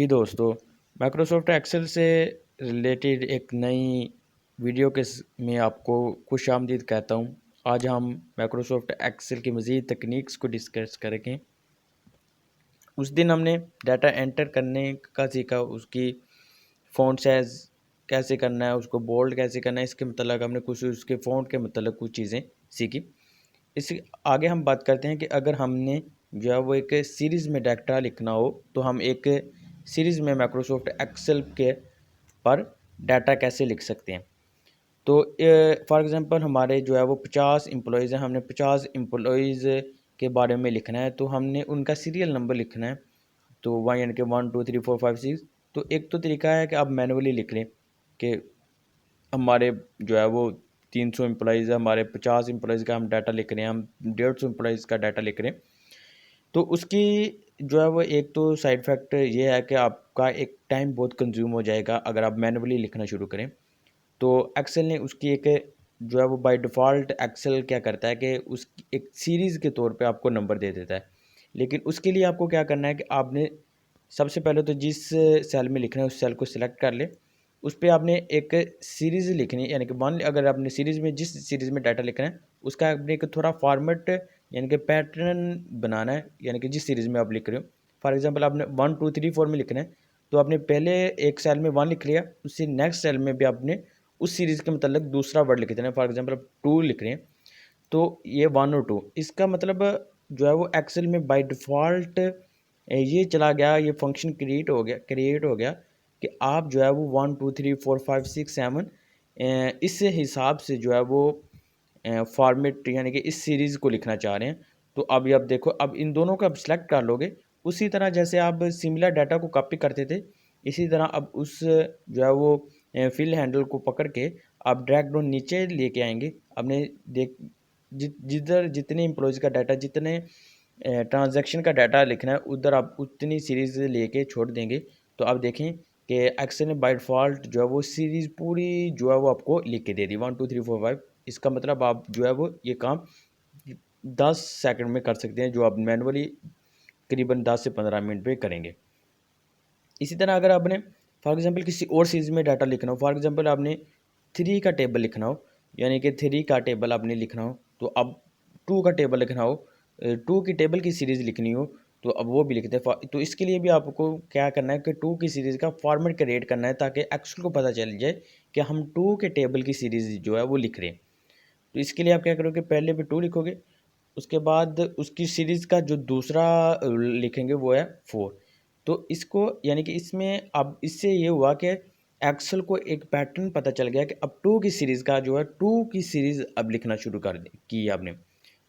जी दोस्तों, Microsoft Excel से related एक नई वीडियो में आपको खुशामदीद कहता हूँ। आज हम माइक्रोसॉफ्ट एक्सेल की मज़ीद तकनीक्स को डिस्कस करेंगे। उस दिन हमने डाटा एंटर करने का सीखा, उसकी फ़ॉन्ट साइज़ कैसे करना है, उसको बोल्ड कैसे करना है, इसके मतलब हमने कुछ उसके फ़ॉन्ट के मतलब कुछ चीज़ें सीखी। इससे आगे हम बात करते हैं कि अगर हमने जो है वो एक सीरीज़ में डाटा लिखना हो तो हम एक सीरीज़ में माइक्रोसॉफ्ट एक्सेल के पर डाटा कैसे लिख सकते हैं। तो फॉर एग्ज़ाम्पल हमारे जो है वो 50 एम्प्लॉइज़ हैं, हमने 50 एम्प्लॉइज़ के बारे में लिखना है, तो हमने उनका सीरियल नंबर लिखना है। तो वहाँ यानी कि 1 2 3 4 5 6। तो एक तो तरीका है कि आप मैनुअली लिख लें कि हमारे जो है वो 300 एम्प्लॉइज़ है, हमारे 50 एम्प्लॉइज़ का हम डाटा लिख रहे हैं, हम 150 एम्प्लॉइज़ का डाटा लिख रहे हैं। तो उसकी जो है वो एक तो साइड इफ़ेक्ट ये है कि आपका एक टाइम बहुत कंज्यूम हो जाएगा अगर आप मैनुअली लिखना शुरू करें। तो एक्सेल ने उसकी एक जो है वो बाय डिफ़ॉल्ट एक्सेल क्या करता है कि उस एक सीरीज़ के तौर पे आपको नंबर दे देता है। लेकिन उसके लिए आपको क्या करना है कि आपने सबसे पहले तो जिस सेल में लिखना है उस सेल को सिलेक्ट कर लें। उस पे आपने एक सीरीज़ लिखनी है, यानी कि मान लें अगर आपने सीरीज़ में जिस सीरीज़ में डाटा लिखना है उसका आपने एक थोड़ा फॉर्मेट यानी कि पैटर्न बनाना है, यानी कि जिस सीरीज़ में आप लिख रहे हो। फॉर एग्ज़ाम्पल आपने 1 2 3 4 में लिखना है, तो आपने पहले एक सेल में 1 लिख लिया, उससे नेक्स्ट सेल में भी आपने उस सीरीज़ के मतलब दूसरा वर्ड लिख देना है। फॉर एग्ज़ाम्पल आप 2 लिख रहे हैं, तो ये 1 और 2 इसका मतलब जो है वो एक्सेल में बाय डिफ़ॉल्ट ये चला गया, ये फ़ंक्शन क्रिएट हो गया कि आप जो है वो 1 2 3 4 5 6 7 इस हिसाब से जो है वो फॉर्मेट यानी कि इस सीरीज़ को लिखना चाह रहे हैं। तो अभी आप देखो, अब इन दोनों को आप सिलेक्ट कर लोगे, उसी तरह जैसे आप सिमिलर डाटा को कॉपी करते थे, इसी तरह अब उस जो है वो फिल हैंडल को पकड़ के आप ड्रैग डाउन नीचे लेके आएँगे। आपने देख जिधर जितने एम्प्लॉइज़ का डाटा, जितने ट्रांज़ैक्शन का डाटा लिखना है, उधर आप उतनी सीरीज़ लेके छोड़ देंगे। तो आप देखें कि एक्सेल ने बाय डिफ़ॉल्ट जो है वो सीरीज़ पूरी जो है वो आपको लिख के दे दी 1 2 3 4 5। इसका मतलब आप जो है वो ये काम 10 सेकंड में कर सकते हैं, जो आप मैनुअली करीबन 10 से 15 मिनट में करेंगे। इसी तरह अगर आपने फॉर एग्ज़ाम्पल किसी और चीज़ में डाटा लिखना हो, फॉर एग्ज़ाम्पल आपने 3 का टेबल लिखना हो, यानी कि 3 का टेबल आपने लिखना हो, तो अब 2 का टेबल लिखना हो, 2 की टेबल की सीरीज़ लिखनी हो, तो अब वो भी लिखते हैं। तो इसके लिए भी आपको क्या करना है कि 2 की सीरीज़ का फॉर्मेट क्रिएट करना है, ताकि एक्सेल को पता चल जाए कि हम 2 के टेबल की सीरीज़ जो है वो लिख रहे हैं। तो इसके लिए आप क्या करोगे, पहले पे 2 लिखोगे, उसके बाद उसकी सीरीज़ का जो दूसरा लिखेंगे वो है 4। तो इसको यानी कि इसमें अब इससे ये हुआ कि एक्सेल को एक पैटर्न पता चल गया कि अब 2 की सीरीज़ का जो है 2 की सीरीज़ अब लिखना शुरू कर दी की आपने।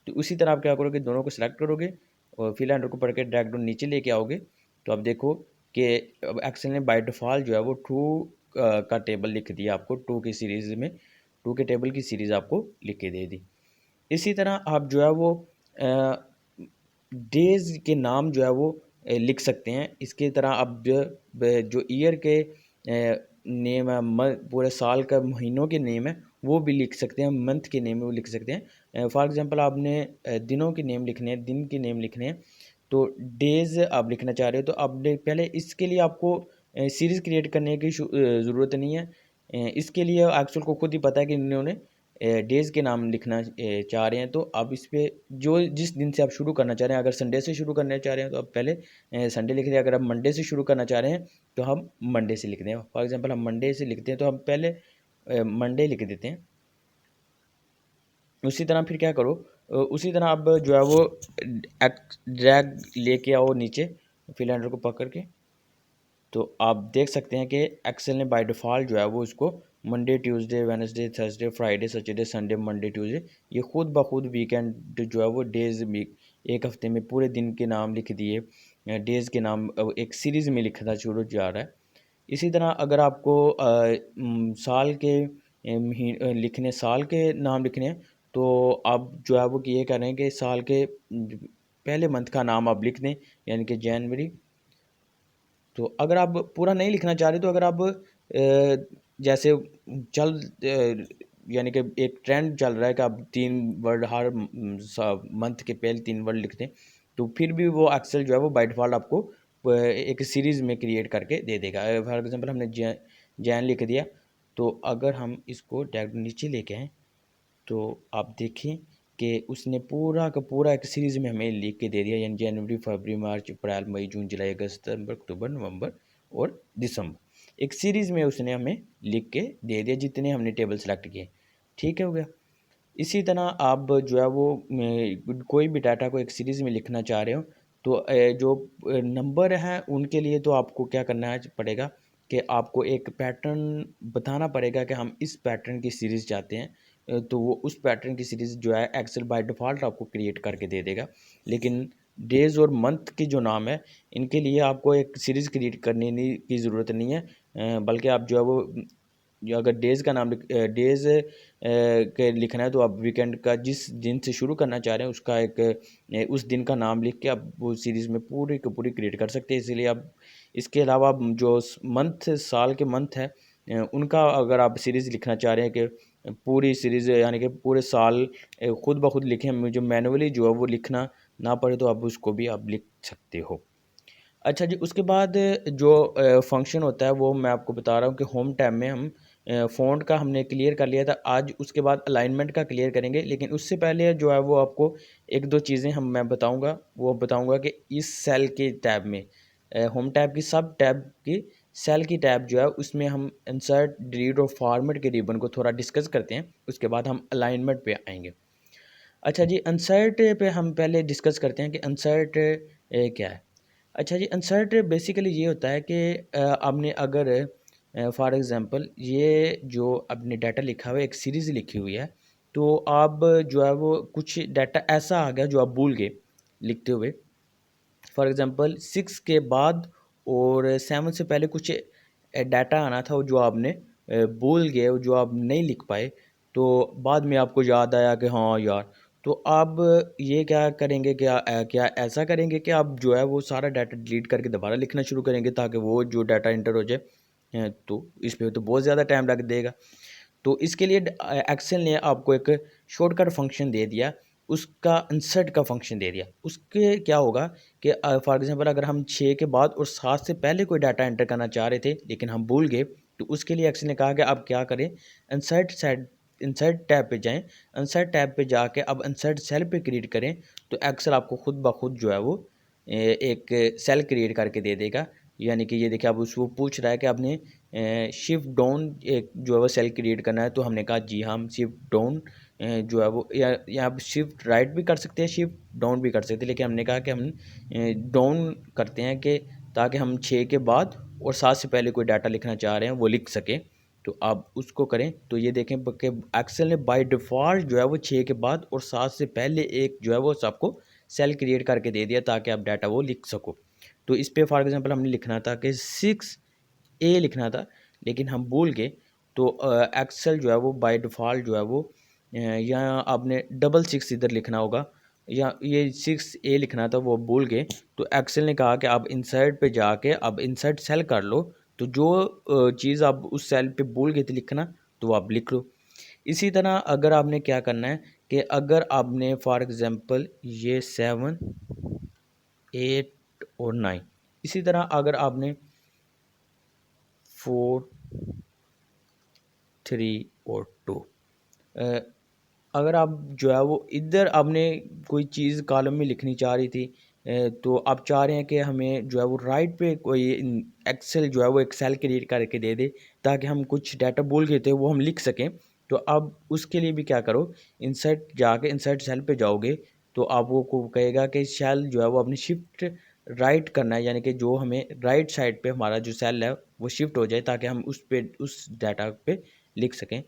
तो उसी तरह आप क्या करोगे, दोनों को सिलेक्ट करोगे और फिल हैंडल को पकड़ के ड्रैग डाउन नीचे लेके आओगे। तो अब देखो कि अब एक्सेल ने बाय डिफ़ॉल्ट जो है वो 2 का टेबल लिख दिया आपको, 2 की सीरीज़ में 2 के टेबल की सीरीज़ आपको लिख के दे दी। इसी तरह आप जो है वो डेज़ के नाम जो है वो लिख सकते हैं। इसकी तरह आप जो ईयर के नेम है, पूरे साल का महीनों के नेम है वो भी लिख सकते हैं, मंथ के नेम है वो लिख सकते हैं। फॉर एग्ज़ाम्पल आपने दिनों के नेम लिखने हैं, दिन के नेम लिखने हैं, तो डेज़ आप लिखना चाह रहे हो, तो आपने पहले इसके लिए आपको सीरीज़ क्रिएट करने की ज़रूरत नहीं है। इसके लिए एक्चुअल को खुद ही पता है कि इन्होंने डेज़ के नाम लिखना चाह रहे हैं। तो आप इस पे जो जिस दिन से आप शुरू करना चाह रहे हैं, अगर संडे से शुरू करना चाह रहे हैं तो आप पहले संडे लिख दें। अगर आप मंडे से शुरू करना चाह रहे हैं तो हम मंडे से लिख दें। फॉर एग्ज़ाम्पल हम मंडे से लिखते हैं तो हम पहले मंडे लिख देते हैं। उसी तरह फिर क्या करो, उसी तरह आप जो है वो ड्रैग लेके आओ नीचे फिल हैंडल को पकड़ के। तो आप देख सकते हैं कि एक्सेल ने बाय डिफ़ॉल्ट जो है वो इसको Monday, Tuesday, Wednesday, Thursday, Friday, Saturday, Sunday, Monday, Tuesday, ये खुद ब खुद वीकेंड जो है वो डेज़ में एक हफ़्ते में पूरे दिन के नाम लिख दिए। डेज़ के नाम एक सीरीज़ में लिखना शुरू जा रहा है। इसी तरह अगर आपको साल के लिखने साल के नाम लिखने हैं, तो आप जो है वो ये करें कि साल के पहले मंथ का नाम आप लिख दें, यानी कि जनवरी। तो अगर आप पूरा नहीं लिखना चाह रहे, तो अगर आप जैसे चल यानी कि एक ट्रेंड चल रहा है कि आप 3 वर्ड हर मंथ के पहले 3 वर्ड लिखते हैं, तो फिर भी वो एक्सेल जो है वो बाय डिफ़ॉल्ट आपको एक सीरीज़ में क्रिएट करके दे देगा। फॉर एग्जांपल हमने जैन लिख दिया, तो अगर हम इसको डायरेक्ट नीचे लेके आएँ तो आप देखें कि उसने पूरा का पूरा एक सीरीज़ में हमें लिख के दे दिया, यानी जनवरी, फरवरी, मार्च, अप्रैल, मई, जून, जुलाई, अगस्त, सितंबर, अक्टूबर, नवंबर और दिसंबर। एक सीरीज़ में उसने हमें लिख के दे दिया जितने हमने टेबल सेलेक्ट किए। ठीक है, हो गया। इसी तरह आप जो है वो कोई भी डाटा को एक सीरीज़ में लिखना चाह रहे हो, तो जो नंबर हैं उनके लिए तो आपको क्या करना है पड़ेगा कि आपको एक पैटर्न बताना पड़ेगा कि हम इस पैटर्न की सीरीज़ चाहते हैं। तो वो उस पैटर्न की सीरीज़ जो है एक्सेल बाय डिफ़ॉल्ट आपको क्रिएट करके दे देगा। लेकिन डेज़ और मंथ की जो नाम है, इनके लिए आपको एक सीरीज़ क्रिएट करने की ज़रूरत नहीं है। बल्कि आप जो है वो या अगर डेज़ का नाम डेज़ के लिखना है, तो आप वीकेंड का जिस दिन से शुरू करना चाह रहे हैं उसका एक उस दिन का नाम लिख के आप वो सीरीज़ में पूरी की पूरी क्रिएट कर सकते हैं। इसीलिए आप इसके अलावा आप जो मंथ साल के मंथ है उनका अगर आप सीरीज़ लिखना चाह रहे हैं कि पूरी सीरीज़ यानी कि पूरे साल खुद ब खुद लिखें, मुझे मैनुअली जो है वो लिखना ना पड़े, तो आप उसको भी आप लिख सकते हो। अच्छा जी, उसके बाद जो फ़ंक्शन होता है वो मैं आपको बता रहा हूँ कि होम टैब में हम फ़ॉन्ट का हमने क्लियर कर लिया था आज। उसके बाद अलाइनमेंट का क्लियर करेंगे, लेकिन उससे पहले जो है वो आपको 1-2 चीज़ें मैं बताऊँगा। वो बताऊँगा कि इस सेल के टैब में होम टैब की सब टैब की सेल की टैब जो है उसमें हम इंसर्ट, डिलीट और फॉर्मेट के रिबन को थोड़ा डिस्कस करते हैं। उसके बाद हम अलाइनमेंट पे आएँगे। अच्छा जी, इंसर्ट पे हम पहले डिस्कस करते हैं कि इंसर्ट क्या है? अच्छा जी, इंसर्ट बेसिकली ये होता है कि आपने अगर फॉर एग्ज़ाम्पल ये जो आपने डाटा लिखा हुआ है, एक सीरीज़ लिखी हुई है, तो आप जो है वो कुछ डाटा ऐसा आ गया जो आप भूल गए लिखते हुए। फॉर एग्ज़ाम्पल 6 के बाद और 7 से पहले कुछ डाटा आना था, वो जो आपने भूल गए, वो जो आप नहीं लिख पाए, तो बाद में आपको याद आया कि हाँ यार, तो आप ये क्या करेंगे, क्या ऐसा करेंगे कि आप जो है वो सारा डाटा डिलीट करके दोबारा लिखना शुरू करेंगे ताकि वो जो डाटा एंटर हो जाए। तो इस पे तो बहुत ज़्यादा टाइम लग देगा। तो इसके लिए एक्सेल ने आपको एक शॉर्टकट फंक्शन दे दिया, उसका इंसर्ट का फंक्शन दे दिया। उसके क्या होगा कि फॉर एग्ज़ाम्पल अगर हम 6 के बाद और 7 से पहले कोई डाटा एंटर करना चाह रहे थे, लेकिन हम भूल गए, तो उसके लिए एक्सेल ने कहा कि आप क्या करें, इंसर्ट टैब पे जाएँ, इंसर्ट टैब पे जाके अब इंसर्ट सेल पे क्रिएट करें, तो एक्सेल आपको खुद ब खुद जो है वो एक सेल क्रिएट करके दे देगा। यानी कि ये देखिए, अब उसको पूछ रहा है कि आपने शिफ्ट डाउन एक जो है वो सेल क्रिएट करना है, तो हमने कहा जी हाँ, हम शिफ्ट डाउन जो है वो या आप शिफ्ट राइट भी कर सकते हैं, शिफ्ट डाउन भी कर सकते हैं, लेकिन हमने कहा कि हम डाउन करते हैं कि ताकि हम 6 के बाद और 7 से पहले कोई डाटा लिखना चाह रहे हैं वो लिख सकें। तो आप उसको करें, तो ये देखें कि एक्सेल ने बाय डिफ़ॉल्ट जो है वो 6 के बाद और 7 से पहले एक जो है वो सबको सेल क्रिएट करके दे दिया ताकि आप डाटा वो लिख सको। तो इस पे फॉर एग्ज़ाम्पल हमने लिखना था कि 6 ए लिखना था, लेकिन हम भूल गए, तो एक्सेल जो है वो बाय डिफ़ॉल्ट जो है वो यहाँ आपने डबल 6 इधर लिखना होगा, या ये 6 ए लिखना था वो भूल गए, तो एक्सेल ने कहा कि आप इंसर्ट पे जाके अब इंसर्ट सेल कर लो, तो जो चीज़ आप उस सेल पे भूल गए थे लिखना, तो वो आप लिख लो। इसी तरह अगर आपने क्या करना है कि अगर आपने फॉर एग्ज़ाम्पल ये 7, 8 और 9, इसी तरह अगर आपने 4, 3 और 2, अगर आप जो है वो इधर आपने कोई चीज़ कॉलम में लिखनी चाह रही थी, तो आप चाह रहे हैं कि हमें जो है वो राइट पे कोई एक्सेल जो है वो एक सेल क्रिएट करके दे दे ताकि हम कुछ डाटा भूल गए थे वो हम लिख सकें। तो अब उसके लिए भी क्या करो, इंसर्ट जाके इंसर्ट सेल पे जाओगे, तो आप वो को कहेगा कि सेल जो है वो अपनी शिफ्ट राइट करना है, यानी कि जो हमें राइट साइड पे हमारा जो सेल है वो शिफ्ट हो जाए ताकि हम उस पे उस डाटा पे लिख सकें।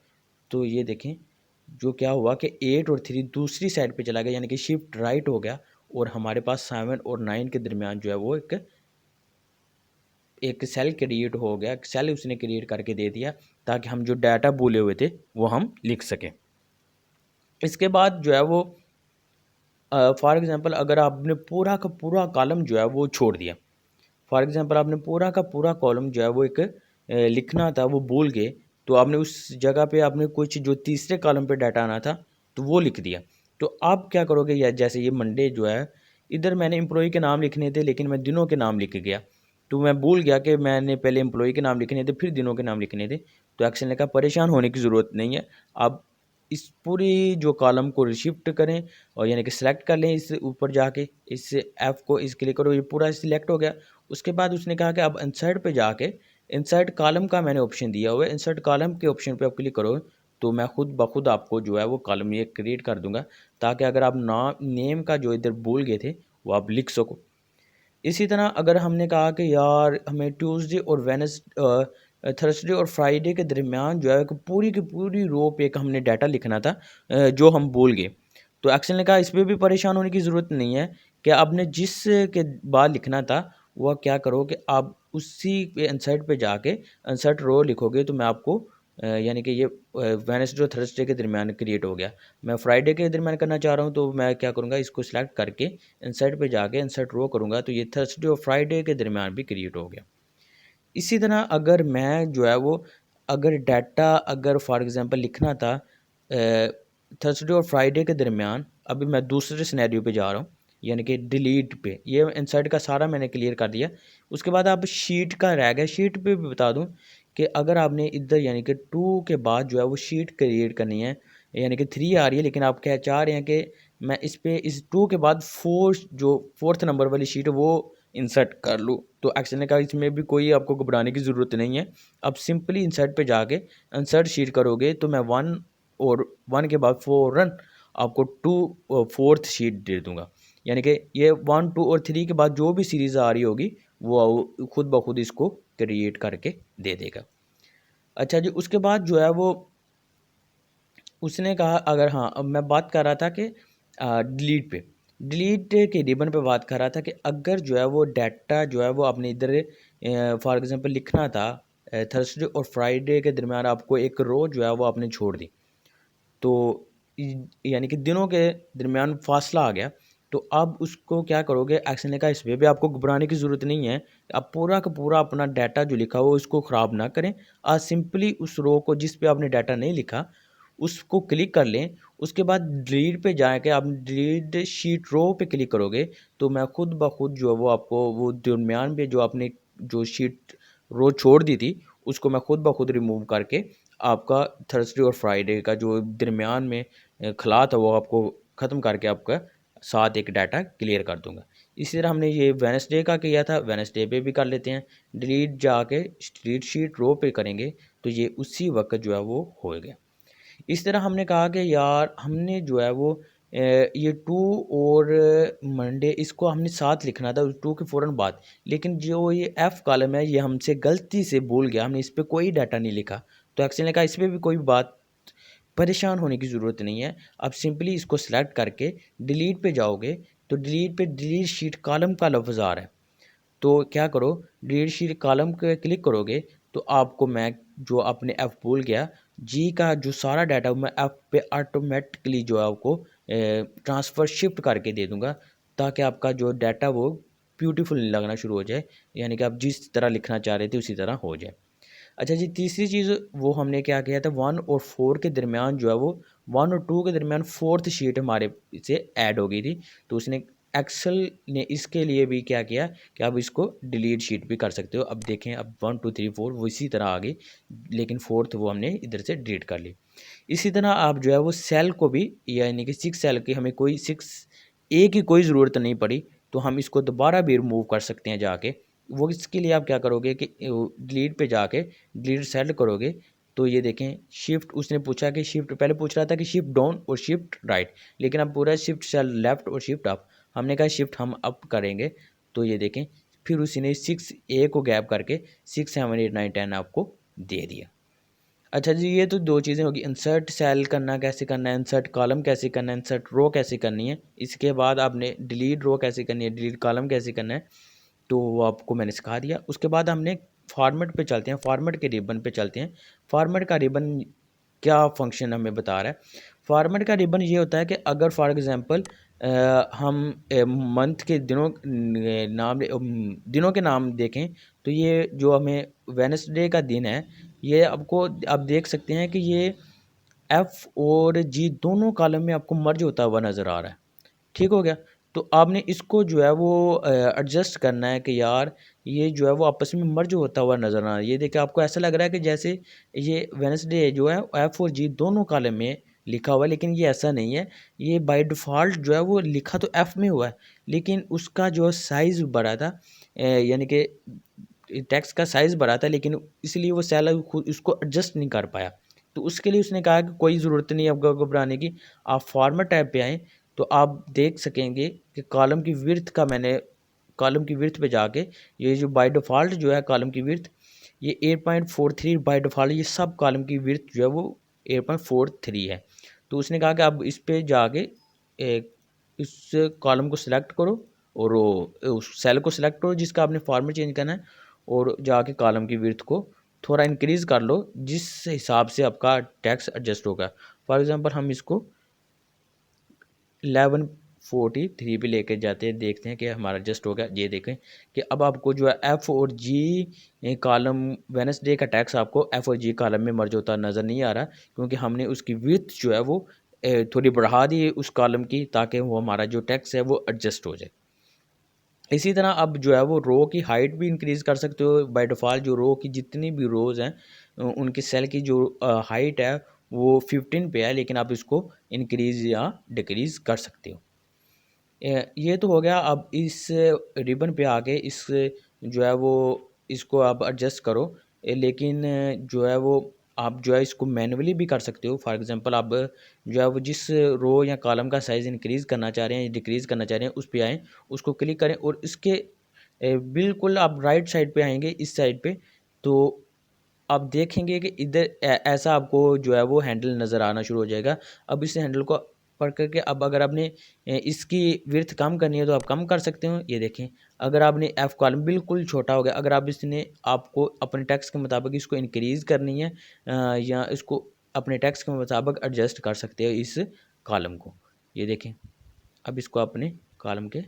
तो ये देखें, जो क्या हुआ कि 8 और 3 दूसरी साइड पे चला गया, यानी कि शिफ्ट राइट हो गया, और हमारे पास 7 और 9 के दरमियान जो है वो एक सेल क्रिएट हो गया, एक सेल उसने क्रिएट करके दे दिया ताकि हम जो डाटा भूले हुए थे वो हम लिख सकें। इसके बाद जो है वो फॉर एग्ज़ाम्पल अगर आपने पूरा का पूरा कॉलम जो है वो छोड़ दिया, फॉर एग्ज़ाम्पल आपने पूरा का पूरा कॉलम जो है वो एक लिखना था वो भूल गए, तो आपने उस जगह पे आपने कुछ जो तीसरे कॉलम पे डाटा आना था तो वो लिख दिया। तो आप क्या करोगे, या जैसे ये मंडे जो है इधर मैंने एम्प्लॉई के नाम लिखने थे लेकिन मैं दिनों के नाम लिख गया, तो मैं भूल गया कि मैंने पहले एम्प्लॉई के नाम लिखने थे फिर दिनों के नाम लिखने थे। तो एक्सेल ने कहा परेशान होने की ज़रूरत नहीं है, आप इस पूरी जो कॉलम को शिफ्ट करें और यानी कि सिलेक्ट कर लें, इस ऊपर जाके इस एफ को इस क्लिक करो, ये पूरा सिलेक्ट हो गया। उसके बाद उसने कहा कि अब इंसर्ट पे जाके इंसर्ट कॉलम का मैंने ऑप्शन दिया हुआ है, इंसर्ट कॉलम के ऑप्शन पे आप क्लिक करो तो मैं खुद ब खुद आपको जो है वो कॉलम ये क्रिएट कर दूंगा, ताकि अगर आप नाम नेम का जो इधर भूल गए थे वो आप लिख सको। इसी तरह अगर हमने कहा कि यार हमें ट्यूसडे और थर्सडे और फ्राइडे के दरमियान जो है कि पूरी की पूरी रो पे एक हमने डाटा लिखना था, जो हम भूल गए। तो एक्सेल ने कहा इस पे भी परेशान होने की ज़रूरत नहीं है कि आपने जिस के बाद लिखना था वह क्या करो कि आप उसी पे इंसर्ट पे जाके इंसर्ट रो लिखोगे तो मैं आपको यानी कि ये वेडनेसडे और थर्सडे के दरमियान क्रिएट हो गया। मैं फ्राइडे के दरमियान करना चाह रहा हूँ तो मैं क्या करूँगा, इसको सिलेक्ट करके इंसर्ट पे जाके इंसर्ट रो करूँगा तो ये थर्सडे और फ्राइडे के दरमियान भी क्रिएट हो गया। इसी तरह अगर मैं जो है वो अगर डाटा अगर फॉर एग्ज़ाम्पल लिखना था थर्सडे और फ्राइडे के दरमियान, अभी मैं दूसरे सिनेरियो पे जा रहा हूँ यानी कि डिलीट पे, ये इंसर्ट का सारा मैंने क्लियर कर दिया। उसके बाद अब शीट का रह गया, शीट पे भी बता दूँ कि अगर आपने इधर यानी कि 2 के बाद जो है वो शीट क्रिएट करनी है, यानी कि 3 आ रही है लेकिन आप क्या चाह रहे हैं कि मैं इस पे इस 2 के बाद 4 जो 4th नंबर वाली शीट है वो इंसर्ट कर लूँ। तो एक्सेल ने कहा इसमें भी कोई आपको घबराने की ज़रूरत नहीं है। अब सिंपली इंसर्ट पे जाके इंसर्ट शीट करोगे तो मैं 1 और 1 के बाद फ़ौरन आपको 2 4th शीट दे दूँगा। यानी कि ये 1, 2 और 3 के बाद जो भी सीरीज़ आ रही होगी वो खुद ब खुद इसको क्रिएट करके दे देगा। अच्छा जी, उसके बाद जो है वो उसने कहा अगर हाँ, अब मैं बात कर रहा था कि डिलीट पे, डिलीट के रिबन पे बात कर रहा था कि अगर जो है वो डाटा जो है वो आपने इधर फॉर एग्ज़ाम्पल लिखना था थर्सडे और फ्राइडे के दरमियान आपको एक रो जो है वो आपने छोड़ दी। तो यानी कि दिनों के दरमियान फासला आ गया, तो अब उसको क्या करोगे, एक्शन ने कहा इसमें भी आपको घबराने की ज़रूरत नहीं है। आप पूरा का पूरा अपना डाटा जो लिखा हो उसको ख़राब ना करें। आज सिंपली उस रो को जिस पे आपने डाटा नहीं लिखा उसको क्लिक कर लें। उसके बाद डिलीट पे जाके आप डिलीट शीट रो पे क्लिक करोगे तो मैं खुद ब खुद जो है वो आपको वो दरमियान में जो आपने जो शीट रो छोड़ दी थी उसको मैं खुद ब खुद रिमूव करके आपका थर्सडे और फ्राइडे का जो दरमियान में खला था वो आपको ख़त्म करके आपका साथ एक डाटा क्लियर कर दूंगा। इसी तरह हमने ये वेडनेसडे का किया था, वेडनेसडे पे भी कर लेते हैं। डिलीट जाके डिलीट शीट रो पे करेंगे तो ये उसी वक्त जो है वो हो गया। इस तरह हमने कहा कि यार हमने जो है वो ये 2 और मंडे इसको हमने साथ लिखना था 2 के फ़ौरन बाद, लेकिन जो ये एफ़ कॉलम है ये हमसे गलती से भूल गया, हमने इस पे कोई डाटा नहीं लिखा। तो एक्सेल ने कहा इस पे भी कोई बात परेशान होने की ज़रूरत नहीं है। आप सिंपली इसको सेलेक्ट करके डिलीट पे जाओगे तो डिलीट पे डिलीट शीट कॉलम का लफ्ज़ आ रहा है। तो क्या करो, डिलीट शीट कॉलम पे क्लिक करोगे तो आपको मैं जो आपने एफ भूल गया जी का जो सारा डाटा मैं एफ पे ऑटोमेटिकली जो है आपको ट्रांसफ़र शिफ्ट करके दे दूंगा, ताकि आपका जो डाटा वो ब्यूटीफुल लगना शुरू हो जाए, यानी कि आप जिस तरह लिखना चाह रहे थे उसी तरह हो जाए। अच्छा जी, तीसरी चीज़ वो हमने क्या किया था 1 और 4 के दरमियान जो है वो 1 और 2 के दरमियान 4th शीट हमारे से ऐड हो गई थी। तो उसने एक्सेल ने इसके लिए भी क्या किया कि आप इसको डिलीट शीट भी कर सकते हो। अब देखें, अब 1 2 3 4 वो इसी तरह आ गई, लेकिन 4th वो हमने इधर से डिलीट कर ली। इसी तरह आप जो है वो सेल को भी यानी कि 6 सेल की हमें कोई 6 ए की कोई ज़रूरत नहीं पड़ी, तो हम इसको दोबारा भी रिमूव कर सकते हैं जाके। वो इसके लिए आप क्या करोगे कि डिलीट पे जाके डिलीट सेल करोगे तो ये देखें शिफ्ट उसने पूछा कि शिफ्ट पहले पूछ रहा था कि शिफ्ट डाउन और शिफ्ट राइट, लेकिन अब पूरा शिफ्ट सेल लेफ्ट और शिफ्ट अप, हमने कहा शिफ्ट हम अप करेंगे। तो ये देखें फिर उसने 6 ए को गैप करके 6 7 8 9 10 आपको दे दिया। अच्छा जी, ये तो दो चीज़ें होगी, इंसर्ट सेल करना कैसे करना है, इंसर्ट कॉलम कैसे करना है, इंसर्ट रो कैसे करनी है। इसके बाद आपने डिलीट रो कैसे करनी है, डिलीट कॉलम कैसे करना है, तो वो आपको मैंने सिखा दिया। उसके बाद हमने फॉर्मेट पे चलते हैं, फॉर्मेट के रिबन पे चलते हैं। फॉर्मेट का रिबन क्या फंक्शन हमें बता रहा है। फॉर्मेट का रिबन ये होता है कि अगर फॉर एग्जांपल हम मंथ के दिनों के नाम देखें तो ये जो हमें वेडनेसडे का दिन है, ये आपको आप देख सकते हैं कि ये एफ़ और जी दोनों कॉलम में आपको मर्ज होता हुआ नज़र आ रहा है। ठीक हो गया। तो आपने इसको जो है वो एडजस्ट करना है कि यार ये जो है वो आपस में मर्ज होता हुआ नज़र आ रहा है। ये देखिए आपको ऐसा लग रहा है कि जैसे ये वेडनेसडे जो है एफ और जी दोनों कॉलम में लिखा हुआ है, लेकिन ये ऐसा नहीं है। ये बाय डिफ़ॉल्ट जो है वो लिखा तो एफ में हुआ है, लेकिन उसका जो साइज़ बड़ा था, यानी कि टेक्स्ट का साइज़ बड़ा था, लेकिन इसलिए वो सेलर खुद उसको एडजस्ट नहीं कर पाया। तो उसके लिए उसने कहा कि कोई ज़रूरत नहीं है आपको घबराने की, आप फॉर्मेट टैब पे आएँ तो आप देख सकेंगे कि कॉलम की विड्थ का मैंने कॉलम की विड्थ पे जाके ये जो बाय डिफ़ॉल्ट जो है कॉलम की विड्थ ये 8.43 बाय डिफ़ॉल्ट ये सब कॉलम की विड्थ जो है वो 8.43 है। तो उसने कहा कि आप इस पे जाके इस कॉलम को सिलेक्ट करो और उस सेल को सिलेक्ट करो जिसका आपने फॉर्मेट चेंज करना है, और जाके कॉलम की विड्थ को थोड़ा इंक्रीज़ कर लो जिस हिसाब से आपका टेक्स्ट एडजस्ट होगा। फॉर एग्ज़ाम्पल हम इसको 1143 पे लेके जाते हैं, देखते हैं कि हमारा एडजस्ट हो गया। ये देखें कि अब आपको जो है एफ़ और जी कॉलम वेडनेसडे का टैक्स आपको एफ़ और जी कॉलम में मर्ज होता नज़र नहीं आ रहा, क्योंकि हमने उसकी विड्थ जो है वो थोड़ी बढ़ा दी उस कॉलम की, ताकि वो हमारा जो टैक्स है वो एडजस्ट हो जाए। इसी तरह अब जो है वो रो की हाइट भी इंक्रीज़ कर सकते हो। बाय डिफ़ॉल्ट जो रो की जितनी भी रोज़ हैं उनकी सेल की जो हाइट है वो 15 पे है, लेकिन आप इसको इंक्रीज़ या डिक्रीज़ कर सकते हो। ये तो हो गया। अब इस रिबन पे आके इस जो है वो इसको आप एडजस्ट करो, लेकिन जो है वो आप जो है इसको मैनुअली भी कर सकते हो। फॉर एग्जांपल आप जो है वो जिस रो या कॉलम का साइज़ इंक्रीज़ करना चाह रहे हैं या डिक्रीज़ करना चाह रहे हैं उस पे आएँ, उसको क्लिक करें और इसके बिल्कुल आप राइट साइड पे आएँगे, इस साइड पे, तो आप देखेंगे कि इधर ऐसा आपको जो है वो हैंडल नज़र आना शुरू हो जाएगा। अब इस हैंडल को पकड़ करके अब अगर आपने इसकी विड्थ कम करनी है तो आप कम कर सकते हो। ये देखें, अगर आपने एफ कॉलम बिल्कुल छोटा हो गया, अगर आप इसने आपको अपने टेक्स्ट के मुताबिक इसको इंक्रीज़ करनी है या इसको अपने टेक्स्ट के मुताबिक एडजस्ट कर सकते हो इस कॉलम को। ये देखें, अब इसको अपने कॉलम के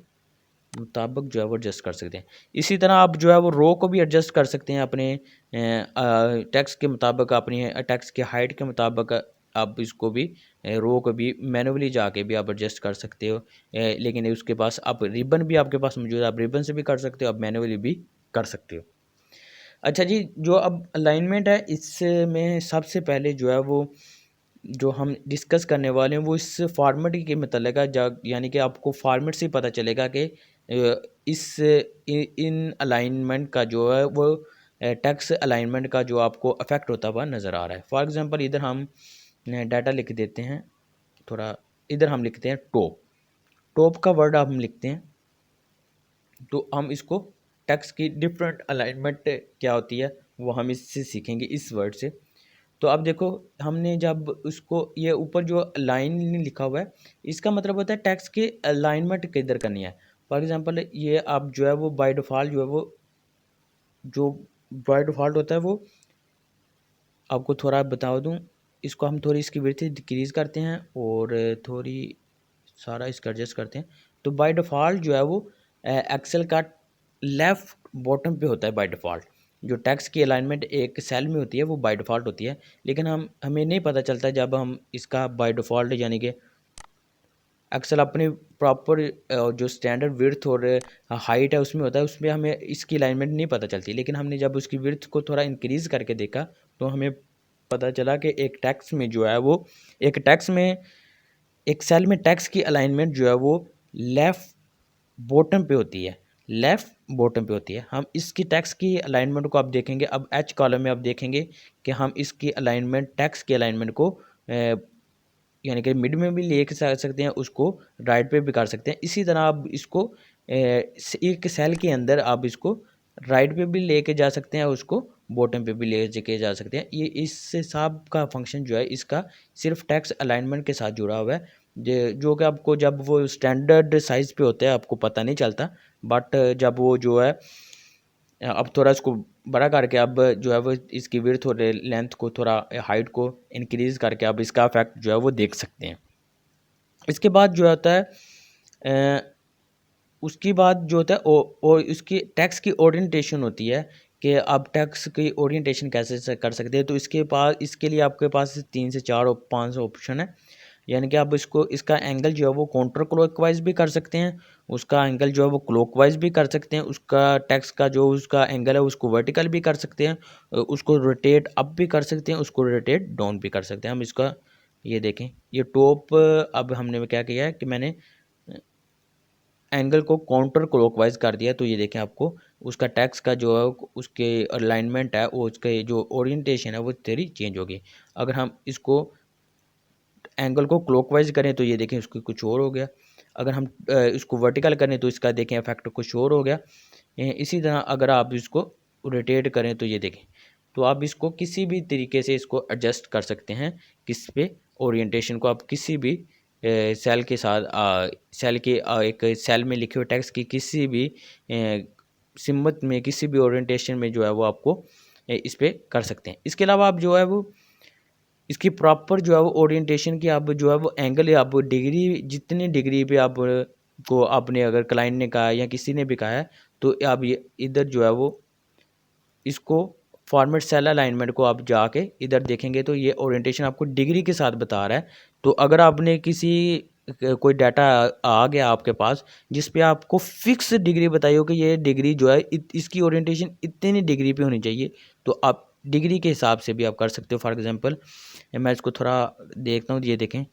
मुताबिक जो है वो एडजस्ट कर सकते हैं। इसी तरह आप जो है वो रो को भी एडजस्ट कर सकते हैं अपने टेक्स्ट के मुताबिक, अपनी टेक्स्ट की हाइट के मुताबिक आप इसको भी रो को भी मैनुअली जाके भी आप एडजस्ट कर सकते हो। लेकिन उसके पास आप रिबन भी आपके पास मौजूद है, आप रिबन से भी कर सकते हो, आप मैनुअली भी कर सकते हो। अच्छा जी, जो अब अलाइनमेंट है इसमें सबसे पहले जो है वो जो हम डिस्कस करने वाले हैं वो इस फॉर्मेट के मतलब है, यानी कि आपको फॉर्मेट से ही पता चलेगा कि इन अलाइनमेंट का जो है वो टेक्स्ट अलाइनमेंट का जो आपको अफेक्ट होता हुआ नज़र आ रहा है। फॉर एग्जांपल इधर हम डाटा लिख देते हैं, थोड़ा इधर हम लिखते हैं टॉप। टॉप का वर्ड हम लिखते हैं, तो हम इसको टेक्स्ट की डिफरेंट अलाइनमेंट क्या होती है वो हम इससे सीखेंगे, इस वर्ड से। तो अब देखो, हमने जब उसको ये ऊपर जो लाइन लिखा हुआ है इसका मतलब होता है टेक्स्ट की अलाइनमेंट किधर करनी है। फॉर एग्जांपल ये आप जो है वो बाय डिफ़ॉल्ट जो है वो जो बाय डिफ़ॉल्ट होता है वो आपको थोड़ा बता दूं, इसको हम थोड़ी इसकी विड्थ डिक्रीज़ करते हैं और थोड़ी सारा इसका एडजस्ट करते हैं। तो बाय डिफ़ॉल्ट जो है वो एक्सेल का लेफ़्ट बॉटम पे होता है बाय डिफ़ॉल्ट। जो टेक्स्ट की अलाइनमेंट एक सेल में होती है वो बाय डिफ़ॉल्ट होती है, लेकिन हमें नहीं पता चलता जब हम इसका बाय डिफ़ॉल्ट यानी कि एक्सेल अपने प्रॉपर जो स्टैंडर्ड विड्थ और हाइट है उसमें होता है, उसमें हमें इसकी अलाइनमेंट नहीं पता चलती। लेकिन हमने जब उसकी विड्थ को थोड़ा इंक्रीज़ करके देखा तो हमें पता चला कि एक टेक्स्ट में जो है वो एक टेक्स्ट में एक सेल में टेक्स्ट की अलाइनमेंट जो है वो लेफ़्ट बॉटम पे होती है, लेफ़्ट बॉटम पे होती है। हम इसकी टेक्स्ट की अलाइनमेंट को आप देखेंगे, अब एच कॉलम में आप देखेंगे कि हम इसकी अलाइनमेंट टेक्स्ट की अलाइनमेंट को यानी कि मिड में भी ले सकते हैं, उसको राइट पे भी कर सकते हैं। इसी तरह आप इसको एक सेल के अंदर आप इसको राइट पे भी लेके जा सकते हैं, उसको बॉटम पे भी ले के जा सकते हैं। ये इस हिसाब का फंक्शन जो है इसका सिर्फ टेक्स्ट अलाइनमेंट के साथ जुड़ा हुआ है, जो कि आपको जब वो स्टैंडर्ड साइज़ पे होता है आपको पता नहीं चलता, बट जब वो जो है अब थोड़ा इसको बड़ा करके अब जो है वो इसकी विड्थ और लेंथ को थोड़ा हाइट को इंक्रीज़ करके अब इसका इफेक्ट जो है वो देख सकते हैं। इसके बाद जो होता है उसके बाद जो होता है और इसकी टेक्स्ट की ओरिएंटेशन होती है कि आप टेक्स्ट की ओरिएंटेशन कैसे कर सकते हैं। तो इसके लिए आपके पास 3 से 4 और 5 ऑप्शन है। यानी कि आप इसका एंगल जो है वो काउंटर क्लॉकवाइज भी कर सकते हैं, उसका एंगल जो है वो क्लॉकवाइज भी कर सकते हैं, उसका टेक्स्ट का जो उसका एंगल है उसको वर्टिकल भी कर सकते हैं, उसको रोटेट अप भी कर सकते हैं, उसको रोटेट डाउन भी कर सकते हैं। हम इसका ये देखें, ये टॉप अब हमने क्या किया है कि मैंने एंगल को काउंटर क्लॉकवाइज कर दिया। तो ये देखें, आपको उसका टेक्स्ट का जो है उसके अलाइनमेंट है वो उसके जो ओरिएंटेशन है वो तेरी चेंज होगी। अगर हम इसको एंगल को क्लॉकवाइज करें तो ये देखें उसको कुछ और हो गया, अगर हम इसको वर्टिकल करें तो इसका देखें इफेक्ट कुछ और हो गया। इसी तरह अगर आप इसको रोटेट करें तो ये देखें, तो आप इसको किसी भी तरीके से इसको एडजस्ट कर सकते हैं। किस पे ओरिएंटेशन को आप किसी भी सेल के साथ सेल के एक सेल में लिखे हुए टेक्स्ट की किसी भी सिम्बत में किसी भी ओरिएंटेशन में जो है वो आपको इस पे कर सकते हैं। इसके अलावा आप जो है वो इसकी प्रॉपर जो है वो ओरिएंटेशन की आप जो है वो एंगल आप डिग्री जितनी डिग्री पे आप को आपने अगर क्लाइंट ने कहा या किसी ने भी कहा है तो आप ये इधर जो है वो इसको फॉर्मेट सेल अलाइनमेंट को आप जाके इधर देखेंगे तो ये ओरिएंटेशन आपको डिग्री के साथ बता रहा है। तो अगर आपने किसी कोई डाटा आ गया आपके पास जिस पे आपको फिक्स डिग्री बताई हो कि ये डिग्री जो है इसकी ओरिएंटेशन इतनी डिग्री पे होनी चाहिए, तो आप डिग्री के हिसाब से भी आप कर सकते हो। फॉर एग्जांपल मैं इसको थोड़ा देखता हूँ, ये देखें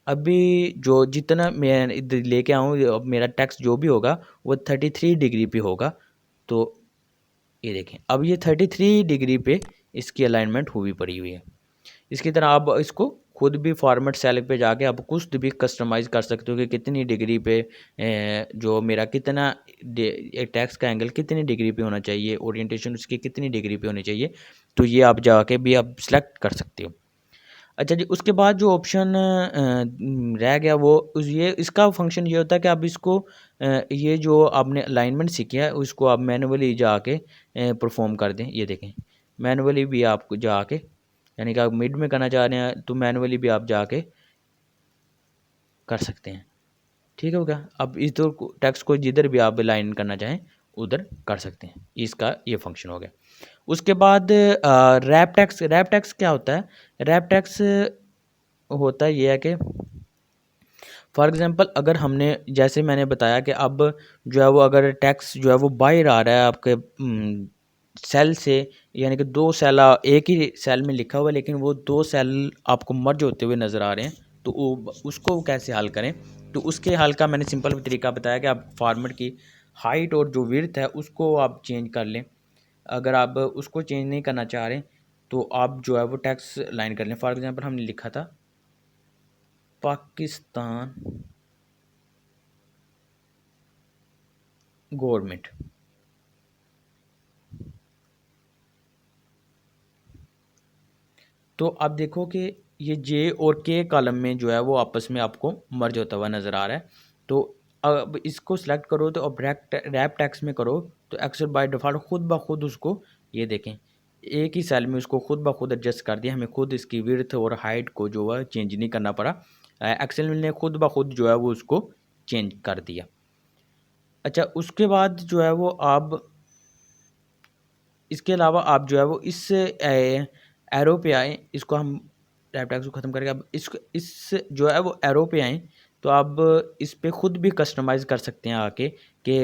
अभी जो जितना मैं इधर लेके आऊँ मेरा टेक्स्ट जो भी होगा वो 33 डिग्री पे होगा। तो ये देखें अब ये 33 डिग्री पे इसकी अलाइनमेंट हुई पड़ी हुई है। इसकी तरह आप इसको खुद भी फॉर्मेट सेल पे जाके आप कुछ भी कस्टमाइज़ कर सकते हो कि कितनी डिग्री पे जो मेरा कितना टेक्स्ट का एंगल कितनी डिग्री पे होना चाहिए, ओरिएंटेशन उसकी कितनी डिग्री पे होनी चाहिए। तो ये आप जाके भी आप सिलेक्ट कर सकते हो। अच्छा जी, उसके बाद जो ऑप्शन रह गया वो ये इसका फंक्शन ये होता है कि आप इसको ये जो आपने अलाइनमेंट सीखी है उसको आप मैनुअली जाके परफॉर्म कर दें। ये देखें मैनुअली भी आप जाके यानी कि आप मिड में करना चाह रहे हैं तो मैनुअली भी आप जाके कर सकते हैं। ठीक है क्या, अब इस तो टेक्स्ट को जिधर भी आप अलाइन करना चाहें उधर कर सकते हैं। इसका ये फंक्शन हो गया। उसके बाद रैप टैक्स क्या होता है? रैप टैक्स होता है ये है कि फॉर एग्जांपल अगर हमने जैसे मैंने बताया कि अब जो है वो अगर टैक्स जो है वो बाहर आ रहा है आपके सेल से, यानी कि दो सेल एक ही सेल में लिखा हुआ है लेकिन वो दो सेल आपको मर्ज होते हुए नज़र आ रहे हैं, तो उसको कैसे हल करें? तो उसके हल का मैंने सिंपल तरीका बताया कि आप फॉर्मेट की हाइट और जो विड्थ है उसको आप चेंज कर लें। अगर आप उसको चेंज नहीं करना चाह रहे तो आप जो है वो टेक्स्ट लाइन कर लें। फॉर एग्जांपल हमने लिखा था पाकिस्तान गवर्नमेंट, तो आप देखो कि ये जे और के कॉलम में जो है वो आपस में आपको मर्ज होता हुआ नज़र आ रहा है। तो अब इसको सिलेक्ट करो तो अब रैप टैक्स में करो तो एक्सेल बाय डिफ़ॉल्ट खुद ब खुद उसको ये देखें एक ही सेल में उसको खुद ब खुद एडजस्ट कर दिया। हमें खुद इसकी विड्थ और हाइट को जो है चेंज नहीं करना पड़ा, एक्सेल ने खुद ब खुद जो है वो उसको चेंज कर दिया। अच्छा, उसके बाद जो है वो आप इसके अलावा आप जो है वो इस एरो पे आएँ, इसको हम टैप टैक्स को ख़त्म करके अब इस जो है वो एरो पे आएँ, तो आप इस पे खुद भी कस्टमाइज़ कर सकते हैं आके कि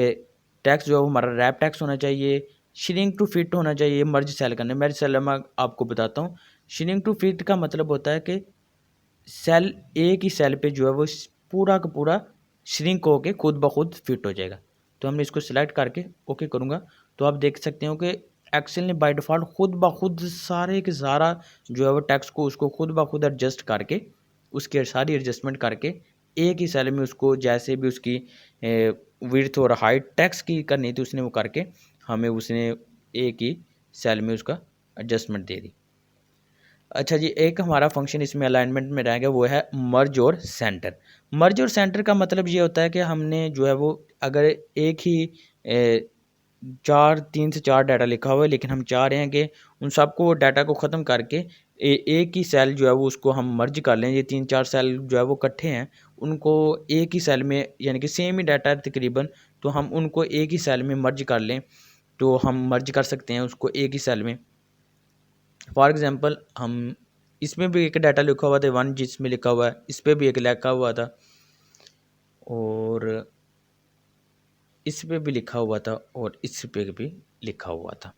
टैक्स जो है वो हमारा रैप टैक्स होना चाहिए, श्रिंक टू फिट होना चाहिए, मर्ज सेल करने। मर्ज सेल मैं आपको बताता हूँ। श्रिंक टू फिट का मतलब होता है कि सेल एक ही सेल पे जो है वो पूरा का पूरा श्रिंक होके खुद ब खुद फिट हो जाएगा। तो हमने इसको सिलेक्ट करके ओके करूँगा तो आप देख सकते हो कि एक्सेल ने बाय डिफ़ॉल्ट खुद ब खुद सारे के सारा जो है वो टेक्स्ट को उसको खुद ब खुद एडजस्ट करके उसकी सारी एडजस्टमेंट करके एक ही सेल में उसको जैसे भी उसकी विड्थ और हाइट टेक्स्ट की करनी थी उसने वो करके हमें उसने एक ही सेल में उसका एडजस्टमेंट दे दी। अच्छा जी, एक हमारा फंक्शन इसमें अलाइनमेंट में रहेगा वो है मर्ज और सेंटर। मर्ज और सेंटर का मतलब ये होता है कि हमने जो है वो अगर एक ही तीन से चार डाटा लिखा हुआ है लेकिन हम चाह रहे हैं कि उन सबको डाटा को ख़त्म करके एक ही सेल जो है वो उसको हम मर्ज कर लें। ये तीन चार सेल जो है वो इकट्ठे हैं, उनको एक ही सेल में यानी कि सेम ही डाटा है तकरीबन, तो हम उनको एक ही सेल में मर्ज कर लें तो हम मर्ज कर सकते हैं उसको एक ही सेल में। फॉर एग्ज़ाम्पल हम इसमें भी एक डाटा लिखा हुआ था 1 जिसमें लिखा हुआ है, इस पर भी एक लिखा हुआ था और इस पे भी लिखा हुआ था और इस पे भी लिखा हुआ था।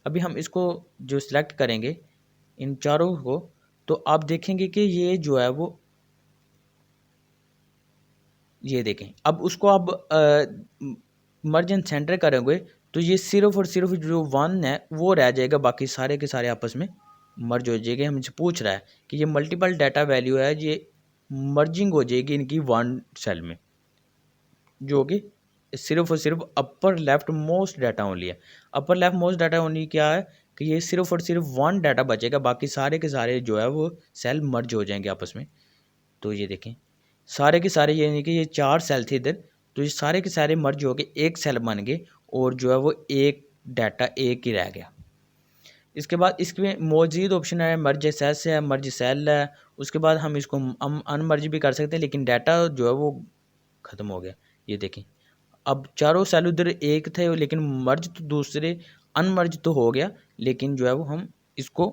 अभी हम इसको जो सिलेक्ट करेंगे इन चारों को, तो आप देखेंगे कि ये जो है वो, ये देखें, अब उसको आप मर्ज एंड सेंटर करेंगे तो ये सिर्फ और सिर्फ जो 1 है वो रह जाएगा, बाकी सारे के सारे आपस में मर्ज हो जाएंगे। हमसे पूछ रहा है कि ये मल्टीपल डाटा वैल्यू है, ये मर्जिंग हो जाएगी इनकी 1 सेल में, जो कि सिर्फ और सिर्फ upper left most data only है। Upper left most data only क्या है कि ये सिर्फ और सिर्फ 1 डाटा बचेगा, बाकी सारे के सारे जो है वो सेल मर्ज हो जाएंगे आपस में। तो ये देखें सारे के सारे, ये नहीं कि ये 4 सेल थे इधर, तो ये सारे के सारे मर्ज हो गए, एक सेल बन गए और जो है वो एक डाटा एक ही रह गया। इसके बाद इसमें मौजूद ऑप्शन है मर्ज सेस है, मर्ज सेल है। उसके बाद हम इसको अनमर्ज भी कर सकते हैं, लेकिन डाटा जो है वो ख़त्म हो गया। ये देखें अब चारों सेल उधर एक थे, लेकिन मर्ज तो दूसरे अनमर्ज तो हो गया, लेकिन जो है वो हम इसको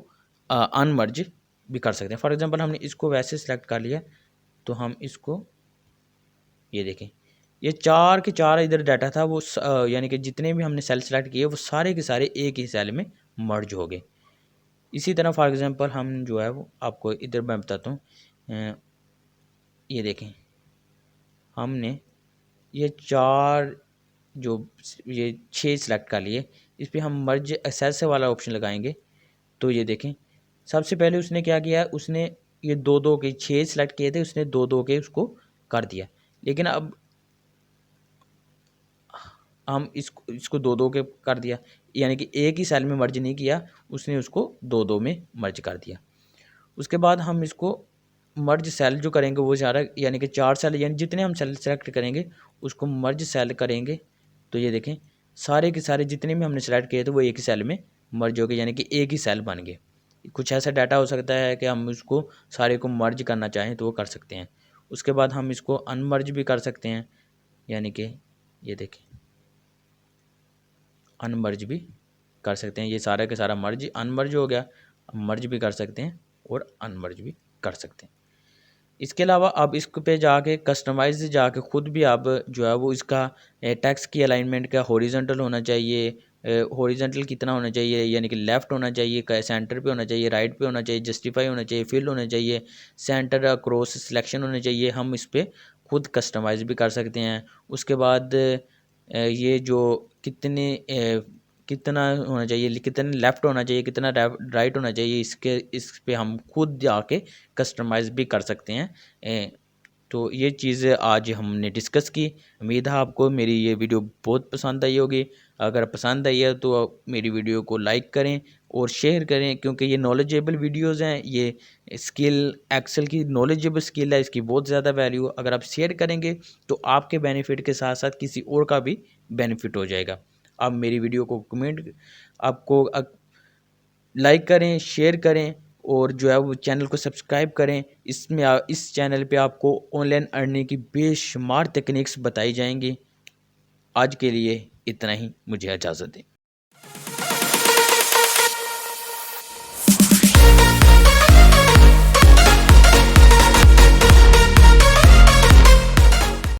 अनमर्ज भी कर सकते हैं। फॉर एग्जांपल हमने इसको वैसे सिलेक्ट कर लिया, तो हम इसको, ये देखें ये 4 के 4 इधर डाटा था वो यानी कि जितने भी हमने सेल सेलेक्ट किए वो सारे के सारे एक ही सेल में मर्ज हो गए। इसी तरह फॉर एग्जांपल हम जो है वो आपको इधर मैं बताता हूँ, ये देखें हमने ये 4 जो ये 6 सिलेक्ट कर लिए, इस पर हम मर्ज एक्सेस वाला ऑप्शन लगाएंगे। तो ये देखें सबसे पहले उसने क्या किया, उसने ये 2-2 के 6 सिलेक्ट किए थे, उसने 2-2 के उसको कर दिया। लेकिन अब हम इसको 2-2 के कर दिया, यानी कि एक ही सेल में मर्ज नहीं किया, उसने उसको 2-2 में मर्ज कर दिया। उसके बाद हम इसको मर्ज सेल जो करेंगे वो सारा, यानी कि 4 सेल, यानी जितने हम सेल सेलेक्ट करेंगे उसको मर्ज सेल करेंगे। तो ये देखें सारे के सारे जितने भी हमने सेलेक्ट किए थे वो एक ही सेल में मर्ज हो गए, यानी कि एक ही सेल बन गए। कुछ ऐसा डाटा हो सकता है कि हम उसको सारे को मर्ज करना चाहें तो वो कर सकते हैं। उसके बाद हम इसको अनमर्ज भी कर सकते हैं, यानी कि ये देखें अनमर्ज भी कर सकते हैं। ये सारा का सारा मर्ज अनमर्ज हो गया, मर्ज भी कर सकते हैं और अनमर्ज भी कर सकते हैं। इसके अलावा आप इस पे जाके कस्टमाइज जाके खुद भी आप जो है वो इसका टेक्स्ट की अलाइनमेंट का हॉरिजॉन्टल होना चाहिए, हॉरिजॉन्टल कितना होना चाहिए, यानी कि लेफ़्ट होना चाहिए, सेंटर पे होना चाहिए, राइट पे होना चाहिए, जस्टिफाई होना चाहिए, फिल होना चाहिए, सेंटर अक्रॉस सिलेक्शन होना चाहिए। हम इस पर खुद कस्टमाइज़ भी कर सकते हैं। उसके बाद ये जो कितना होना चाहिए, कितना लेफ़्ट होना चाहिए, कितना राइट होना चाहिए, इस पे हम खुद जाके कस्टमाइज़ भी कर सकते हैं। तो ये चीज़ें आज हमने डिस्कस की। उम्मीद है आपको मेरी ये वीडियो बहुत पसंद आई होगी। अगर पसंद आई है तो मेरी वीडियो को लाइक करें और शेयर करें, क्योंकि ये नॉलेजेबल वीडियोज़ हैं। ये स्किल एक्सेल की नॉलेजेबल स्किल है, इसकी बहुत ज़्यादा वैल्यू। अगर आप शेयर करेंगे तो आपके बेनिफिट के साथ साथ किसी और का भी बेनिफिट हो जाएगा। आप मेरी वीडियो को कमेंट आपको लाइक करें, शेयर करें और जो है वो चैनल को सब्सक्राइब करें। इसमें इस चैनल पे आपको ऑनलाइन अर्निंग की बेशुमार टेक्निक्स बताई जाएंगी। आज के लिए इतना ही, मुझे इजाज़त दें।